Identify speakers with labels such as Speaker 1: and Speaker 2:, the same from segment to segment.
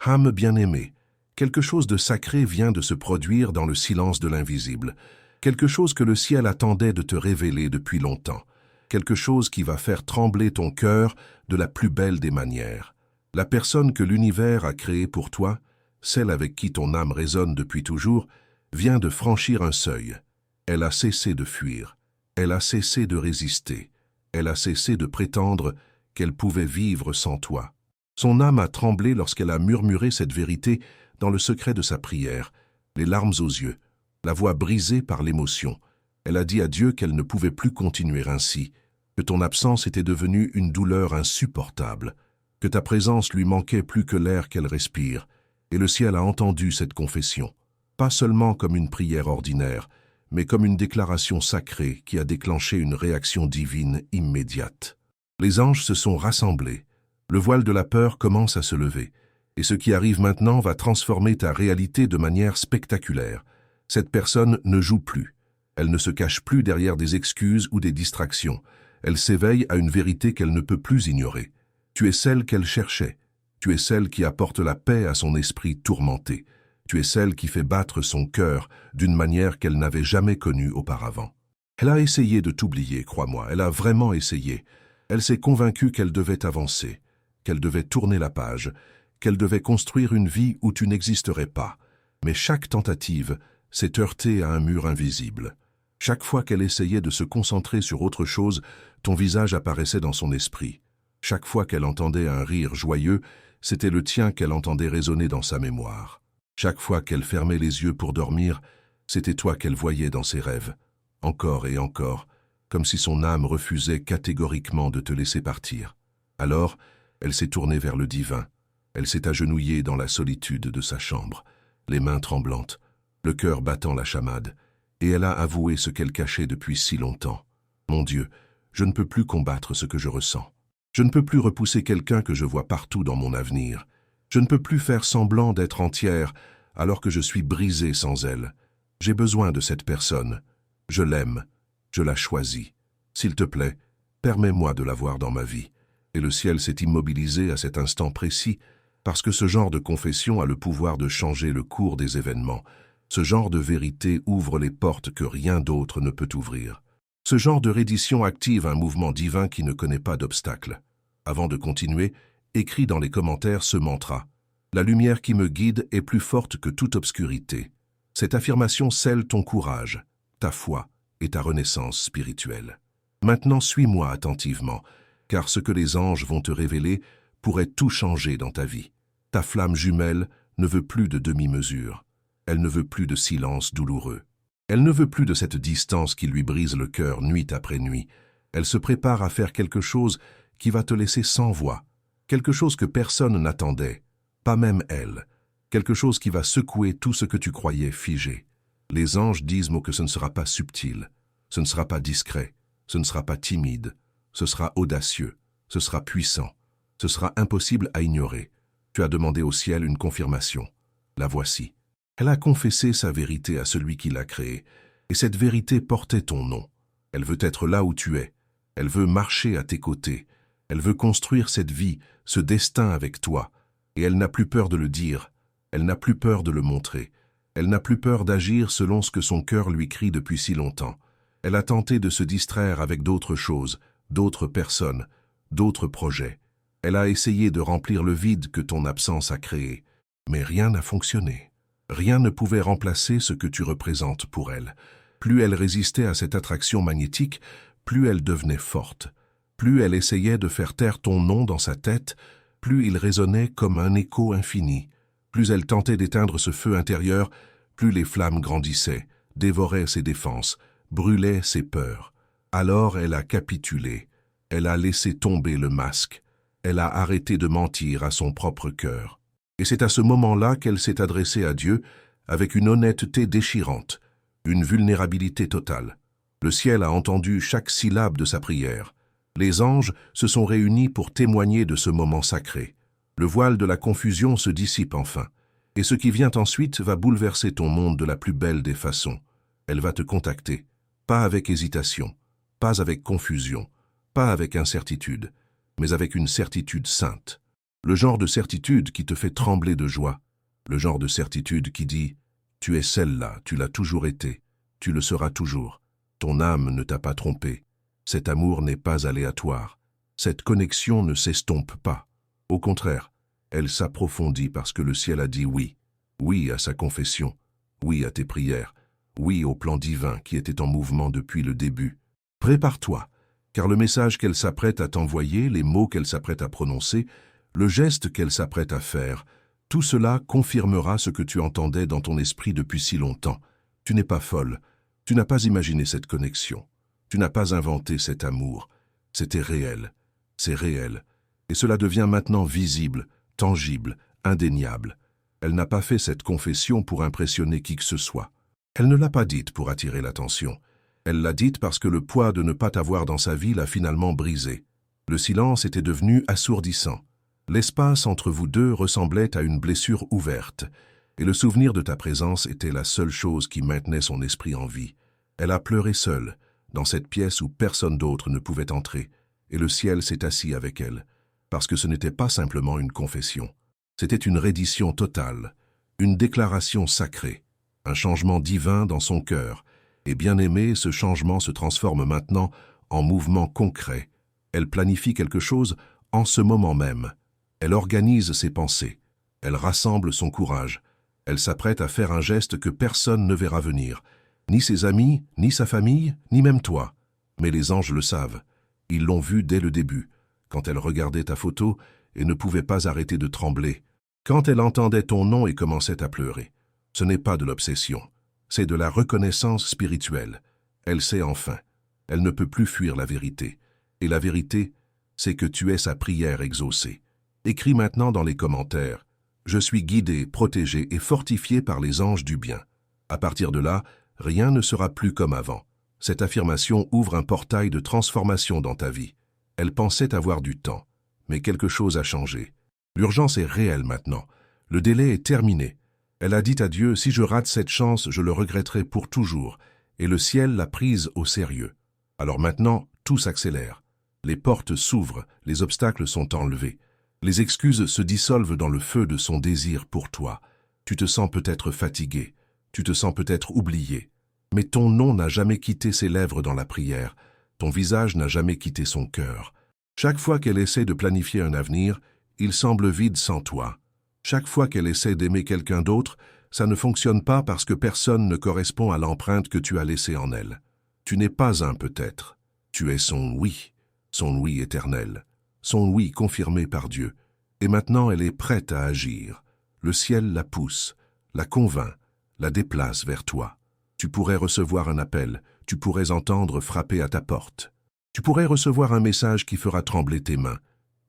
Speaker 1: Âme bien-aimée, quelque chose de sacré vient de se produire dans le silence de l'invisible, quelque chose que le ciel attendait de te révéler depuis longtemps, quelque chose qui va faire trembler ton cœur de la plus belle des manières. La personne que l'univers a créée pour toi, celle avec qui ton âme résonne depuis toujours, vient de franchir un seuil. Elle a cessé de fuir, elle a cessé de résister, elle a cessé de prétendre qu'elle pouvait vivre sans toi. Son âme a tremblé lorsqu'elle a murmuré cette vérité dans le secret de sa prière, les larmes aux yeux, la voix brisée par l'émotion. Elle a dit à Dieu qu'elle ne pouvait plus continuer ainsi, que ton absence était devenue une douleur insupportable, que ta présence lui manquait plus que l'air qu'elle respire, et le ciel a entendu cette confession, pas seulement comme une prière ordinaire, mais comme une déclaration sacrée qui a déclenché une réaction divine immédiate. Les anges se sont rassemblés, le voile de la peur commence à se lever, et ce qui arrive maintenant va transformer ta réalité de manière spectaculaire. Cette personne ne joue plus, elle ne se cache plus derrière des excuses ou des distractions, elle s'éveille à une vérité qu'elle ne peut plus ignorer. Tu es celle qu'elle cherchait, tu es celle qui apporte la paix à son esprit tourmenté, tu es celle qui fait battre son cœur d'une manière qu'elle n'avait jamais connue auparavant. Elle a essayé de t'oublier, crois-moi, elle a vraiment essayé. Elle s'est convaincue qu'elle devait avancer, qu'elle devait tourner la page, qu'elle devait construire une vie où tu n'existerais pas. Mais chaque tentative s'est heurtée à un mur invisible. Chaque fois qu'elle essayait de se concentrer sur autre chose, ton visage apparaissait dans son esprit. Chaque fois qu'elle entendait un rire joyeux, c'était le tien qu'elle entendait résonner dans sa mémoire. Chaque fois qu'elle fermait les yeux pour dormir, c'était toi qu'elle voyait dans ses rêves. Encore et encore, comme si son âme refusait catégoriquement de te laisser partir. Alors, elle s'est tournée vers le divin. Elle s'est agenouillée dans la solitude de sa chambre, les mains tremblantes, le cœur battant la chamade, et elle a avoué ce qu'elle cachait depuis si longtemps. Mon Dieu, je ne peux plus combattre ce que je ressens. Je ne peux plus repousser quelqu'un que je vois partout dans mon avenir. Je ne peux plus faire semblant d'être entière alors que je suis brisée sans elle. J'ai besoin de cette personne. Je l'aime. Je la choisis. S'il te plaît, permets-moi de la voir dans ma vie. Et le ciel s'est immobilisé à cet instant précis, parce que ce genre de confession a le pouvoir de changer le cours des événements. Ce genre de vérité ouvre les portes que rien d'autre ne peut ouvrir. Ce genre de reddition active un mouvement divin qui ne connaît pas d'obstacle. Avant de continuer, écris dans les commentaires ce mantra. La lumière qui me guide est plus forte que toute obscurité. Cette affirmation scelle ton courage, ta foi et ta renaissance spirituelle. Maintenant, suis-moi attentivement, car ce que les anges vont te révéler pourrait tout changer dans ta vie. Ta flamme jumelle ne veut plus de demi-mesure. Elle ne veut plus de silence douloureux. Elle ne veut plus de cette distance qui lui brise le cœur nuit après nuit. Elle se prépare à faire quelque chose qui va te laisser sans voix, quelque chose que personne n'attendait, pas même elle, quelque chose qui va secouer tout ce que tu croyais figé. Les anges disent que ce ne sera pas subtil, ce ne sera pas discret, ce ne sera pas timide, ce sera audacieux, ce sera puissant, ce sera impossible à ignorer. Tu as demandé au ciel une confirmation. La voici. Elle a confessé sa vérité à celui qui l'a créée, et cette vérité portait ton nom. Elle veut être là où tu es. Elle veut marcher à tes côtés. Elle veut construire cette vie, ce destin avec toi. Et elle n'a plus peur de le dire. Elle n'a plus peur de le montrer. Elle n'a plus peur d'agir selon ce que son cœur lui crie depuis si longtemps. Elle a tenté de se distraire avec d'autres choses, d'autres personnes, d'autres projets. Elle a essayé de remplir le vide que ton absence a créé. Mais rien n'a fonctionné. Rien ne pouvait remplacer ce que tu représentes pour elle. Plus elle résistait à cette attraction magnétique, plus elle devenait forte. Plus elle essayait de faire taire ton nom dans sa tête, plus il résonnait comme un écho infini. Plus elle tentait d'éteindre ce feu intérieur, plus les flammes grandissaient, dévoraient ses défenses, brûlaient ses peurs. Alors elle a capitulé. Elle a laissé tomber le masque. Elle a arrêté de mentir à son propre cœur. Et c'est à ce moment-là qu'elle s'est adressée à Dieu avec une honnêteté déchirante, une vulnérabilité totale. Le ciel a entendu chaque syllabe de sa prière. Les anges se sont réunis pour témoigner de ce moment sacré. Le voile de la confusion se dissipe enfin, et ce qui vient ensuite va bouleverser ton monde de la plus belle des façons. Elle va te contacter, pas avec hésitation, pas avec confusion, pas avec incertitude, mais avec une certitude sainte. Le genre de certitude qui te fait trembler de joie. Le genre de certitude qui dit « Tu es celle-là, tu l'as toujours été, tu le seras toujours. Ton âme ne t'a pas trompé. Cet amour n'est pas aléatoire. Cette connexion ne s'estompe pas. Au contraire, elle s'approfondit parce que le ciel a dit oui. Oui à sa confession, oui à tes prières, oui au plan divin qui était en mouvement depuis le début. Prépare-toi, car le message qu'elle s'apprête à t'envoyer, les mots qu'elle s'apprête à prononcer, le geste qu'elle s'apprête à faire, tout cela confirmera ce que tu entendais dans ton esprit depuis si longtemps. Tu n'es pas folle, tu n'as pas imaginé cette connexion, tu n'as pas inventé cet amour. C'était réel, c'est réel, et cela devient maintenant visible, tangible, indéniable. Elle n'a pas fait cette confession pour impressionner qui que ce soit. Elle ne l'a pas dite pour attirer l'attention. Elle l'a dite parce que le poids de ne pas t'avoir dans sa vie l'a finalement brisé. Le silence était devenu assourdissant. L'espace entre vous deux ressemblait à une blessure ouverte, et le souvenir de ta présence était la seule chose qui maintenait son esprit en vie. Elle a pleuré seule, dans cette pièce où personne d'autre ne pouvait entrer, et le ciel s'est assis avec elle, parce que ce n'était pas simplement une confession. C'était une reddition totale, une déclaration sacrée, un changement divin dans son cœur, et bien aimé, ce changement se transforme maintenant en mouvement concret. Elle planifie quelque chose en ce moment même. Elle organise ses pensées, elle rassemble son courage, elle s'apprête à faire un geste que personne ne verra venir, ni ses amis, ni sa famille, ni même toi. Mais les anges le savent, ils l'ont vu dès le début, quand elle regardait ta photo et ne pouvait pas arrêter de trembler, quand elle entendait ton nom et commençait à pleurer. Ce n'est pas de l'obsession, c'est de la reconnaissance spirituelle. Elle sait enfin, elle ne peut plus fuir la vérité. Et la vérité, c'est que tu es sa prière exaucée. Écris maintenant dans les commentaires « Je suis guidé, protégé et fortifié par les anges du bien ». À partir de là, rien ne sera plus comme avant. Cette affirmation ouvre un portail de transformation dans ta vie. Elle pensait avoir du temps, mais quelque chose a changé. L'urgence est réelle maintenant. Le délai est terminé. Elle a dit à Dieu « Si je rate cette chance, je le regretterai pour toujours ». Et le ciel l'a prise au sérieux. Alors maintenant, tout s'accélère. Les portes s'ouvrent, les obstacles sont enlevés. Les excuses se dissolvent dans le feu de son désir pour toi. Tu te sens peut-être fatigué, tu te sens peut-être oublié. Mais ton nom n'a jamais quitté ses lèvres dans la prière, ton visage n'a jamais quitté son cœur. Chaque fois qu'elle essaie de planifier un avenir, il semble vide sans toi. Chaque fois qu'elle essaie d'aimer quelqu'un d'autre, ça ne fonctionne pas parce que personne ne correspond à l'empreinte que tu as laissée en elle. Tu n'es pas un peut-être, tu es son oui éternel. Son oui confirmé par Dieu, et maintenant elle est prête à agir. Le ciel la pousse, la convainc, la déplace vers toi. Tu pourrais recevoir un appel, tu pourrais entendre frapper à ta porte. Tu pourrais recevoir un message qui fera trembler tes mains.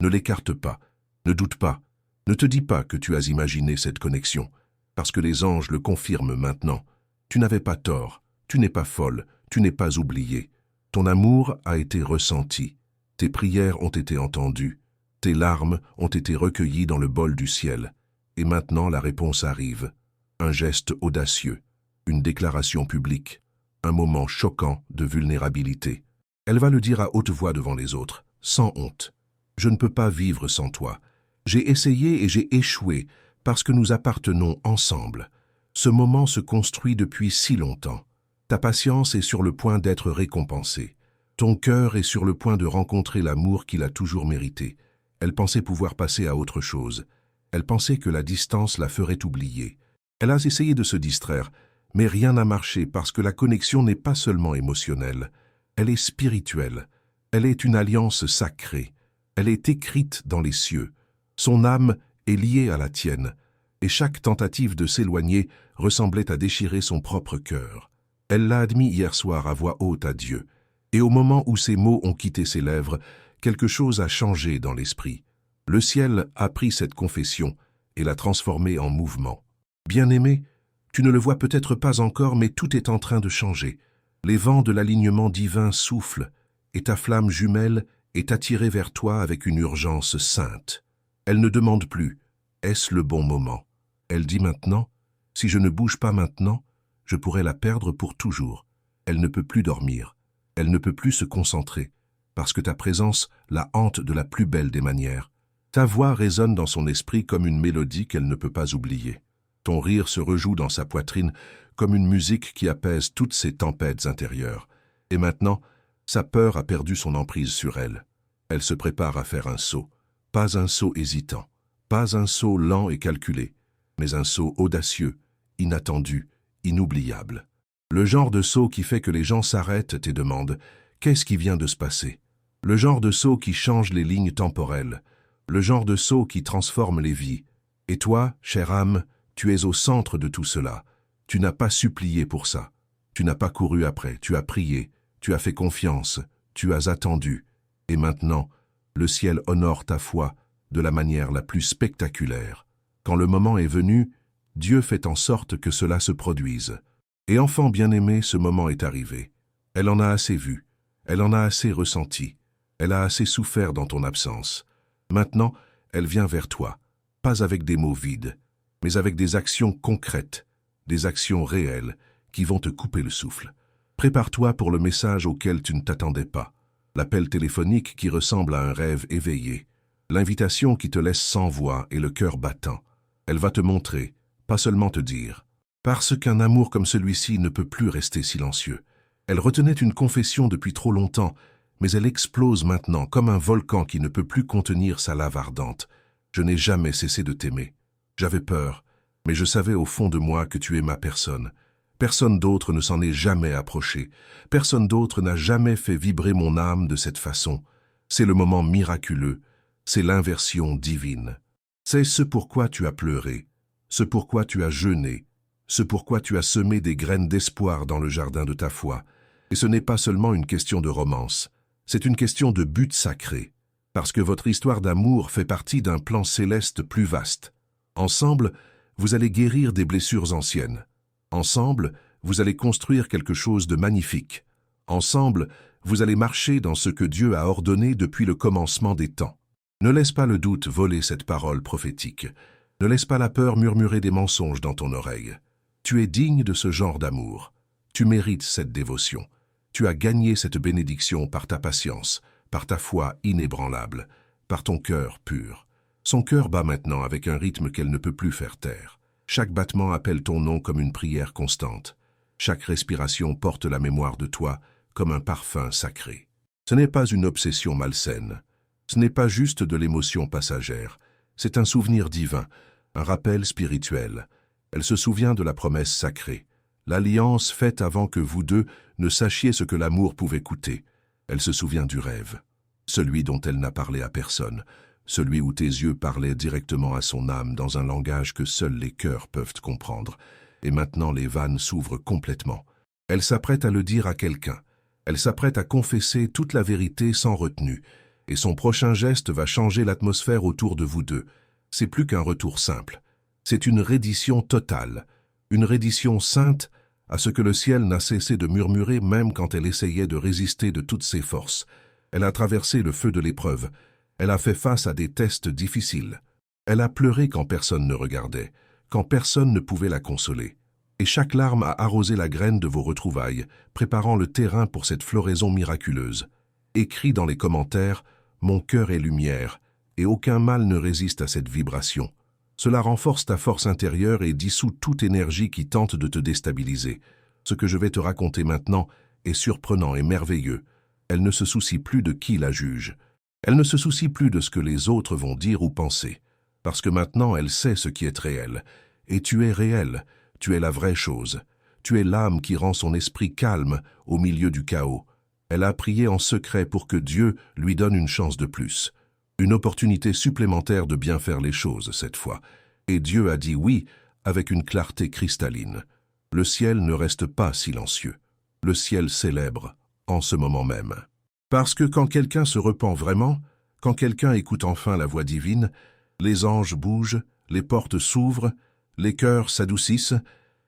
Speaker 1: Ne l'écarte pas, ne doute pas, ne te dis pas que tu as imaginé cette connexion, parce que les anges le confirment maintenant. Tu n'avais pas tort, tu n'es pas folle, tu n'es pas oubliée. Ton amour a été ressenti. Tes prières ont été entendues, tes larmes ont été recueillies dans le bol du ciel. Et maintenant la réponse arrive. Un geste audacieux, une déclaration publique, un moment choquant de vulnérabilité. Elle va le dire à haute voix devant les autres, sans honte. Je ne peux pas vivre sans toi. J'ai essayé et j'ai échoué parce que nous appartenons ensemble. Ce moment se construit depuis si longtemps. Ta patience est sur le point d'être récompensée. Ton cœur est sur le point de rencontrer l'amour qu'il a toujours mérité. Elle pensait pouvoir passer à autre chose. Elle pensait que la distance la ferait oublier. Elle a essayé de se distraire, mais rien n'a marché parce que la connexion n'est pas seulement émotionnelle. Elle est spirituelle. Elle est une alliance sacrée. Elle est écrite dans les cieux. Son âme est liée à la tienne, et chaque tentative de s'éloigner ressemblait à déchirer son propre cœur. Elle l'a admis hier soir à voix haute à Dieu. Et au moment où ces mots ont quitté ses lèvres, quelque chose a changé dans l'esprit. Le ciel a pris cette confession et l'a transformée en mouvement. Bien-aimé, tu ne le vois peut-être pas encore, mais tout est en train de changer. Les vents de l'alignement divin soufflent, et ta flamme jumelle est attirée vers toi avec une urgence sainte. Elle ne demande plus « Est-ce le bon moment ?» Elle dit maintenant « Si je ne bouge pas maintenant, je pourrais la perdre pour toujours. » Elle ne peut plus dormir. Elle ne peut plus se concentrer, parce que ta présence la hante de la plus belle des manières. Ta voix résonne dans son esprit comme une mélodie qu'elle ne peut pas oublier. Ton rire se rejoue dans sa poitrine comme une musique qui apaise toutes ses tempêtes intérieures. Et maintenant, sa peur a perdu son emprise sur elle. Elle se prépare à faire un saut. Pas un saut hésitant, pas un saut lent et calculé, mais un saut audacieux, inattendu, inoubliable. Le genre de saut qui fait que les gens s'arrêtent et demandent « Qu'est-ce qui vient de se passer ?» Le genre de saut qui change les lignes temporelles, le genre de saut qui transforme les vies. Et toi, chère âme, tu es au centre de tout cela. Tu n'as pas supplié pour ça. Tu n'as pas couru après, tu as prié, tu as fait confiance, tu as attendu. Et maintenant, le ciel honore ta foi de la manière la plus spectaculaire. Quand le moment est venu, Dieu fait en sorte que cela se produise. Et enfant bien-aimé, ce moment est arrivé. Elle en a assez vu, elle en a assez ressenti, elle a assez souffert dans ton absence. Maintenant, elle vient vers toi, pas avec des mots vides, mais avec des actions concrètes, des actions réelles qui vont te couper le souffle. Prépare-toi pour le message auquel tu ne t'attendais pas, l'appel téléphonique qui ressemble à un rêve éveillé, l'invitation qui te laisse sans voix et le cœur battant. Elle va te montrer, pas seulement te dire. Parce qu'un amour comme celui-ci ne peut plus rester silencieux. Elle retenait une confession depuis trop longtemps, mais elle explose maintenant comme un volcan qui ne peut plus contenir sa lave ardente. Je n'ai jamais cessé de t'aimer. J'avais peur, mais je savais au fond de moi que tu es ma personne. Personne d'autre ne s'en est jamais approché. Personne d'autre n'a jamais fait vibrer mon âme de cette façon. C'est le moment miraculeux. C'est l'inversion divine. C'est ce pourquoi tu as pleuré, ce pourquoi tu as jeûné, ce pourquoi tu as semé des graines d'espoir dans le jardin de ta foi. Et ce n'est pas seulement une question de romance, c'est une question de but sacré, parce que votre histoire d'amour fait partie d'un plan céleste plus vaste. Ensemble, vous allez guérir des blessures anciennes. Ensemble, vous allez construire quelque chose de magnifique. Ensemble, vous allez marcher dans ce que Dieu a ordonné depuis le commencement des temps. Ne laisse pas le doute voler cette parole prophétique. Ne laisse pas la peur murmurer des mensonges dans ton oreille. Tu es digne de ce genre d'amour. Tu mérites cette dévotion. Tu as gagné cette bénédiction par ta patience, par ta foi inébranlable, par ton cœur pur. Son cœur bat maintenant avec un rythme qu'elle ne peut plus faire taire. Chaque battement appelle ton nom comme une prière constante. Chaque respiration porte la mémoire de toi comme un parfum sacré. Ce n'est pas une obsession malsaine. Ce n'est pas juste de l'émotion passagère. C'est un souvenir divin, un rappel spirituel. Elle se souvient de la promesse sacrée, l'alliance faite avant que vous deux ne sachiez ce que l'amour pouvait coûter. Elle se souvient du rêve, celui dont elle n'a parlé à personne, celui où tes yeux parlaient directement à son âme dans un langage que seuls les cœurs peuvent comprendre. Et maintenant les vannes s'ouvrent complètement. Elle s'apprête à le dire à quelqu'un. Elle s'apprête à confesser toute la vérité sans retenue. Et son prochain geste va changer l'atmosphère autour de vous deux. C'est plus qu'un retour simple. C'est une reddition totale, une reddition sainte à ce que le ciel n'a cessé de murmurer même quand elle essayait de résister de toutes ses forces. Elle a traversé le feu de l'épreuve. Elle a fait face à des tests difficiles. Elle a pleuré quand personne ne regardait, quand personne ne pouvait la consoler. Et chaque larme a arrosé la graine de vos retrouvailles, préparant le terrain pour cette floraison miraculeuse. Écris dans les commentaires « Mon cœur est lumière » et aucun mal ne résiste à cette vibration. Cela renforce ta force intérieure et dissout toute énergie qui tente de te déstabiliser. Ce que je vais te raconter maintenant est surprenant et merveilleux. Elle ne se soucie plus de qui la juge. Elle ne se soucie plus de ce que les autres vont dire ou penser. Parce que maintenant elle sait ce qui est réel. Et tu es réel, tu es la vraie chose. Tu es l'âme qui rend son esprit calme au milieu du chaos. Elle a prié en secret pour que Dieu lui donne une chance de plus. Une opportunité supplémentaire de bien faire les choses cette fois. Et Dieu a dit oui avec une clarté cristalline. Le ciel ne reste pas silencieux. Le ciel célèbre en ce moment même. Parce que quand quelqu'un se repent vraiment, quand quelqu'un écoute enfin la voix divine, les anges bougent, les portes s'ouvrent, les cœurs s'adoucissent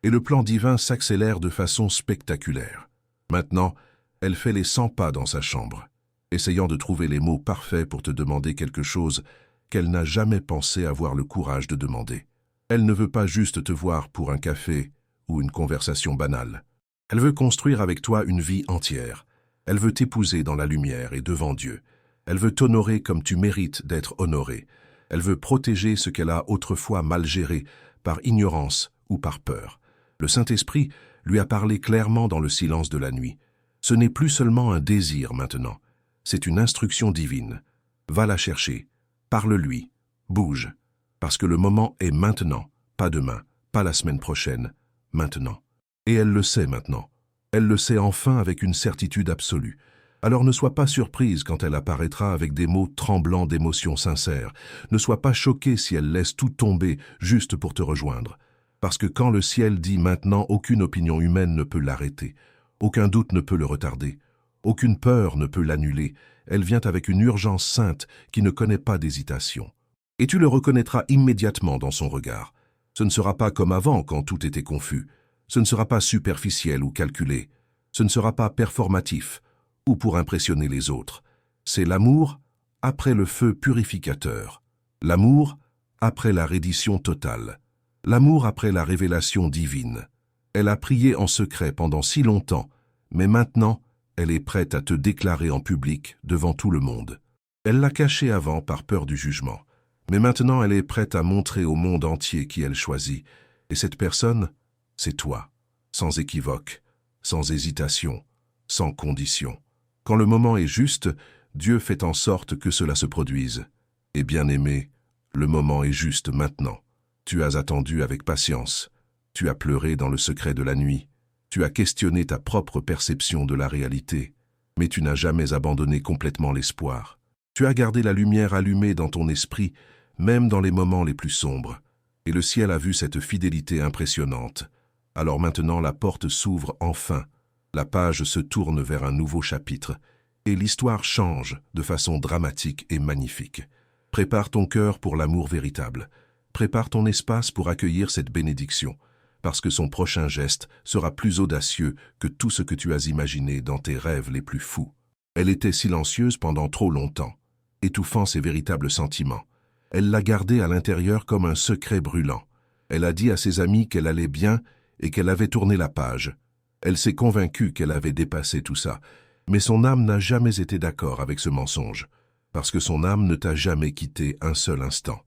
Speaker 1: et le plan divin s'accélère de façon spectaculaire. Maintenant, elle fait les 100 pas dans sa chambre, essayant de trouver les mots parfaits pour te demander quelque chose qu'elle n'a jamais pensé avoir le courage de demander. Elle ne veut pas juste te voir pour un café ou une conversation banale. Elle veut construire avec toi une vie entière. Elle veut t'épouser dans la lumière et devant Dieu. Elle veut t'honorer comme tu mérites d'être honoré. Elle veut protéger ce qu'elle a autrefois mal géré, par ignorance ou par peur. Le Saint-Esprit lui a parlé clairement dans le silence de la nuit. Ce n'est plus seulement un désir maintenant, c'est une instruction divine. Va la chercher, parle-lui, bouge, parce que le moment est maintenant, pas demain, pas la semaine prochaine, maintenant. Et elle le sait maintenant. Elle le sait enfin avec une certitude absolue. Alors ne sois pas surprise quand elle apparaîtra avec des mots tremblants d'émotions sincères. Ne sois pas choqué si elle laisse tout tomber juste pour te rejoindre. Parce que quand le ciel dit maintenant, aucune opinion humaine ne peut l'arrêter. Aucun doute ne peut le retarder. Aucune peur ne peut l'annuler. Elle vient avec une urgence sainte qui ne connaît pas d'hésitation. Et tu le reconnaîtras immédiatement dans son regard. Ce ne sera pas comme avant quand tout était confus. Ce ne sera pas superficiel ou calculé. Ce ne sera pas performatif ou pour impressionner les autres. C'est l'amour après le feu purificateur. L'amour après la reddition totale. L'amour après la révélation divine. Elle a prié en secret pendant si longtemps, mais maintenant, elle est prête à te déclarer en public devant tout le monde. Elle l'a caché avant par peur du jugement, mais maintenant elle est prête à montrer au monde entier qui elle choisit. Et cette personne, c'est toi, sans équivoque, sans hésitation, sans condition. Quand le moment est juste, Dieu fait en sorte que cela se produise. Et bien-aimé, le moment est juste maintenant. Tu as attendu avec patience. Tu as pleuré dans le secret de la nuit. Tu as questionné ta propre perception de la réalité. Mais tu n'as jamais abandonné complètement l'espoir. Tu as gardé la lumière allumée dans ton esprit, même dans les moments les plus sombres. Et le ciel a vu cette fidélité impressionnante. Alors maintenant la porte s'ouvre enfin. La page se tourne vers un nouveau chapitre. Et l'histoire change de façon dramatique et magnifique. Prépare ton cœur pour l'amour véritable. Prépare ton espace pour accueillir cette bénédiction, parce que son prochain geste sera plus audacieux que tout ce que tu as imaginé dans tes rêves les plus fous. Elle était silencieuse pendant trop longtemps, étouffant ses véritables sentiments. Elle l'a gardé à l'intérieur comme un secret brûlant. Elle a dit à ses amis qu'elle allait bien et qu'elle avait tourné la page. Elle s'est convaincue qu'elle avait dépassé tout ça, mais son âme n'a jamais été d'accord avec ce mensonge, parce que son âme ne t'a jamais quitté un seul instant.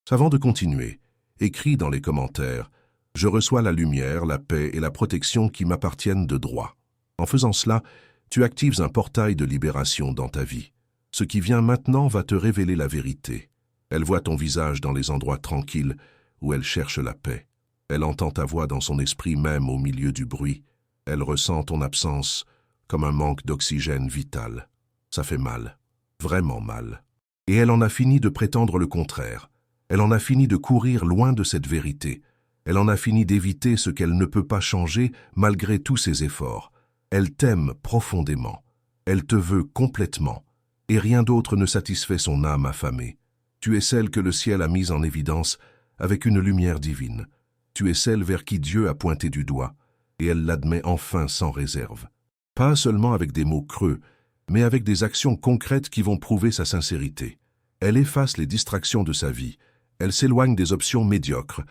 Speaker 1: Avant de continuer, écris dans les commentaires « Je reçois la lumière, la paix et la protection qui m'appartiennent de droit ». En faisant cela, tu actives un portail de libération dans ta vie. Ce qui vient maintenant va te révéler la vérité. Elle voit ton visage dans les endroits tranquilles où elle cherche la paix. Elle entend ta voix dans son esprit même au milieu du bruit. Elle ressent ton absence comme un manque d'oxygène vital. Ça fait mal, vraiment mal. Et elle en a fini de prétendre le contraire. Elle en a fini de courir loin de cette vérité. Elle en a fini d'éviter ce qu'elle ne peut pas changer malgré tous ses efforts. Elle t'aime profondément. Elle te veut complètement. Et rien d'autre ne satisfait son âme affamée. Tu es celle que le ciel a mise en évidence avec une lumière divine. Tu es celle vers qui Dieu a pointé du doigt. Et elle l'admet enfin sans réserve. Pas seulement avec des mots creux, mais avec des actions concrètes qui vont prouver sa sincérité. Elle efface les distractions de sa vie. Elle s'éloigne des options médiocres.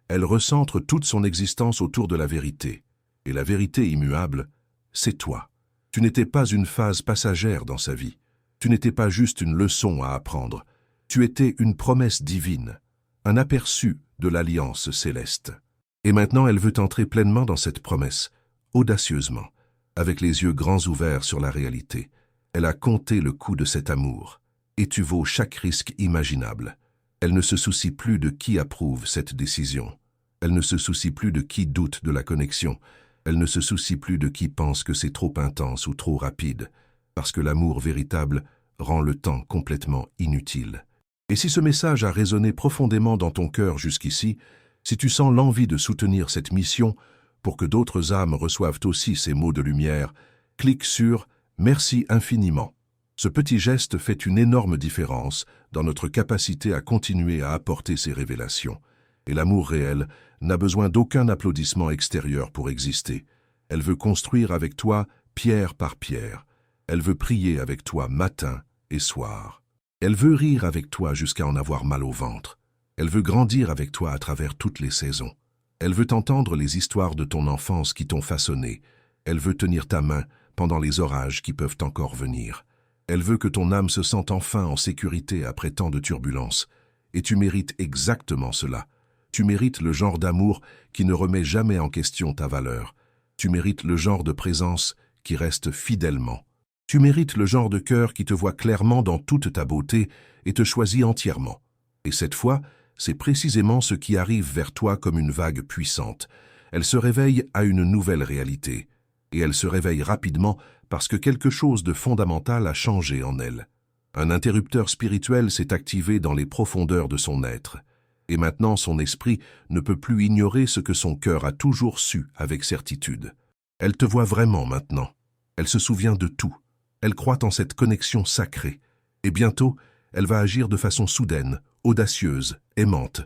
Speaker 1: Elle recentre toute son existence autour de la vérité. Et la vérité immuable, c'est toi. Tu n'étais pas une phase passagère dans sa vie. Tu n'étais pas juste une leçon à apprendre. Tu étais une promesse divine, un aperçu de l'alliance céleste. Et maintenant, elle veut entrer pleinement dans cette promesse, audacieusement, avec les yeux grands ouverts sur la réalité. Elle a compté le coût de cet amour. Et tu vaux chaque risque imaginable. Elle ne se soucie plus de qui approuve cette décision. Elle ne se soucie plus de qui doute de la connexion. Elle ne se soucie plus de qui pense que c'est trop intense ou trop rapide, parce que l'amour véritable rend le temps complètement inutile. Et si ce message a résonné profondément dans ton cœur jusqu'ici, si tu sens l'envie de soutenir cette mission pour que d'autres âmes reçoivent aussi ces mots de lumière, clique sur « Merci infiniment ». Ce petit geste fait une énorme différence dans notre capacité à continuer à apporter ces révélations. Et l'amour réel n'a besoin d'aucun applaudissement extérieur pour exister. Elle veut construire avec toi pierre par pierre. Elle veut prier avec toi matin et soir. Elle veut rire avec toi jusqu'à en avoir mal au ventre. Elle veut grandir avec toi à travers toutes les saisons. Elle veut entendre les histoires de ton enfance qui t'ont façonné. Elle veut tenir ta main pendant les orages qui peuvent encore venir. Elle veut que ton âme se sente enfin en sécurité après tant de turbulences. et tu mérites exactement cela. Tu mérites le genre d'amour qui ne remet jamais en question ta valeur. Tu mérites le genre de présence qui reste fidèlement. Tu mérites le genre de cœur qui te voit clairement dans toute ta beauté et te choisit entièrement. Et cette fois, c'est précisément ce qui arrive vers toi comme une vague puissante. Elle se réveille à une nouvelle réalité. Et elle se réveille rapidement parce que quelque chose de fondamental a changé en elle. Un interrupteur spirituel s'est activé dans les profondeurs de son être. Et maintenant son esprit ne peut plus ignorer ce que son cœur a toujours su avec certitude. Elle te voit vraiment maintenant. Elle se souvient de tout. Elle croit en cette connexion sacrée. Et bientôt, elle va agir de façon soudaine, audacieuse, aimante,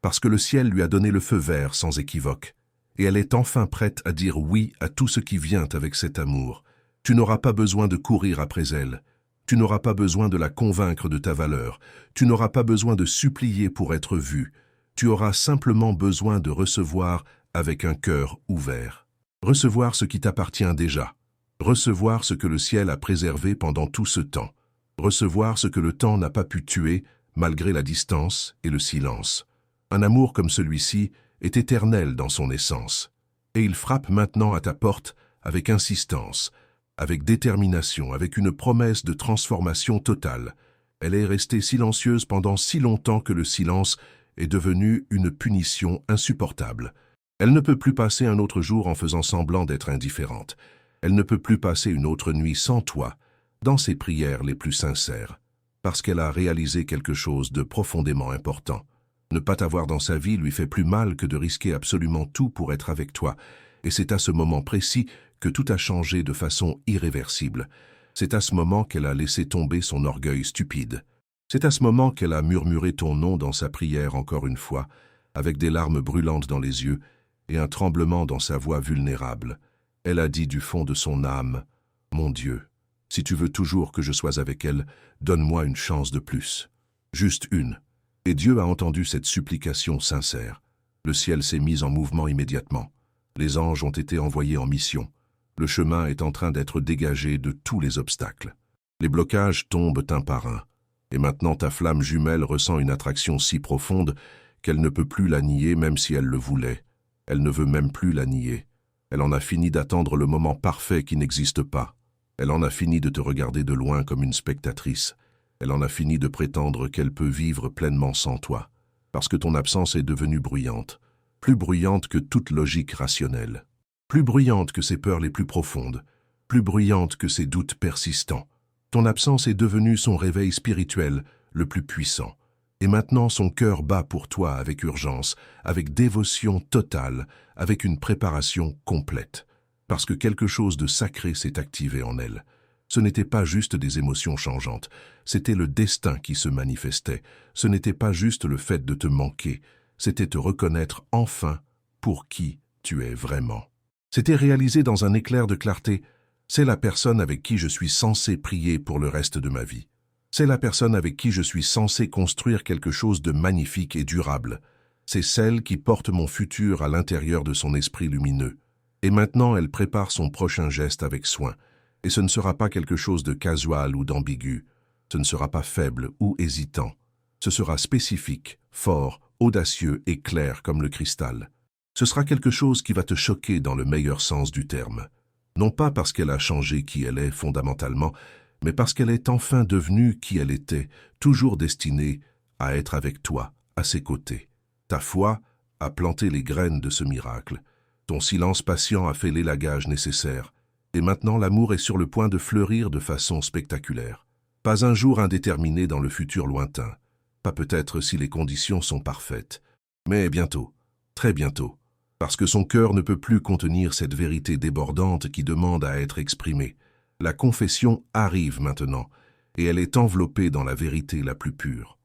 Speaker 1: parce que le ciel lui a donné le feu vert sans équivoque. Et elle est enfin prête à dire oui à tout ce qui vient avec cet amour. Tu n'auras pas besoin de courir après elle. Tu n'auras pas besoin de la convaincre de ta valeur. Tu n'auras pas besoin de supplier pour être vu. Tu auras simplement besoin de recevoir avec un cœur ouvert. Recevoir ce qui t'appartient déjà. Recevoir ce que le ciel a préservé pendant tout ce temps. Recevoir ce que le temps n'a pas pu tuer, malgré la distance et le silence. Un amour comme celui-ci est éternel dans son essence. Et il frappe maintenant à ta porte avec insistance, avec détermination, avec une promesse de transformation totale. Elle est restée silencieuse pendant si longtemps que le silence est devenu une punition insupportable. Elle ne peut plus passer un autre jour en faisant semblant d'être indifférente. Elle ne peut plus passer une autre nuit sans toi, dans ses prières les plus sincères, parce qu'elle a réalisé quelque chose de profondément important. Ne pas t'avoir dans sa vie lui fait plus mal que de risquer absolument tout pour être avec toi, et c'est à ce moment précis que tout a changé de façon irréversible. C'est à ce moment qu'elle a laissé tomber son orgueil stupide. C'est à ce moment qu'elle a murmuré ton nom dans sa prière encore une fois, avec des larmes brûlantes dans les yeux et un tremblement dans sa voix vulnérable. Elle a dit du fond de son âme, « Mon Dieu, si tu veux toujours que je sois avec elle, donne-moi une chance de plus. Juste une. » Et Dieu a entendu cette supplication sincère. Le ciel s'est mis en mouvement immédiatement. Les anges ont été envoyés en mission. Le chemin est en train d'être dégagé de tous les obstacles. Les blocages tombent un par un. Et maintenant ta flamme jumelle ressent une attraction si profonde qu'elle ne peut plus la nier même si elle le voulait. Elle ne veut même plus la nier. Elle en a fini d'attendre le moment parfait qui n'existe pas. Elle en a fini de te regarder de loin comme une spectatrice. Elle en a fini de prétendre qu'elle peut vivre pleinement sans toi, parce que ton absence est devenue bruyante, plus bruyante que toute logique rationnelle, plus bruyante que ses peurs les plus profondes, plus bruyante que ses doutes persistants. Ton absence est devenue son réveil spirituel le plus puissant. Et maintenant son cœur bat pour toi avec urgence, avec dévotion totale, avec une préparation complète. Parce que quelque chose de sacré s'est activé en elle. Ce n'était pas juste des émotions changeantes, c'était le destin qui se manifestait. Ce n'était pas juste le fait de te manquer, c'était te reconnaître enfin pour qui tu es vraiment. C'était réalisé dans un éclair de clarté. C'est la personne avec qui je suis censé prier pour le reste de ma vie. C'est la personne avec qui je suis censé construire quelque chose de magnifique et durable. C'est celle qui porte mon futur à l'intérieur de son esprit lumineux. Et maintenant, elle prépare son prochain geste avec soin. Et ce ne sera pas quelque chose de casual ou d'ambigu. Ce ne sera pas faible ou hésitant. Ce sera spécifique, fort, audacieux et clair comme le cristal. Ce sera quelque chose qui va te choquer dans le meilleur sens du terme. Non pas parce qu'elle a changé qui elle est fondamentalement, mais parce qu'elle est enfin devenue qui elle était, toujours destinée à être avec toi, à ses côtés. Ta foi a planté les graines de ce miracle. Ton silence patient a fait l'élagage nécessaire. Et maintenant l'amour est sur le point de fleurir de façon spectaculaire. Pas un jour indéterminé dans le futur lointain. Pas peut-être si les conditions sont parfaites. Mais bientôt, très bientôt. Parce que son cœur ne peut plus contenir cette vérité débordante qui demande à être exprimée. La confession arrive maintenant, et elle est enveloppée dans la vérité la plus pure.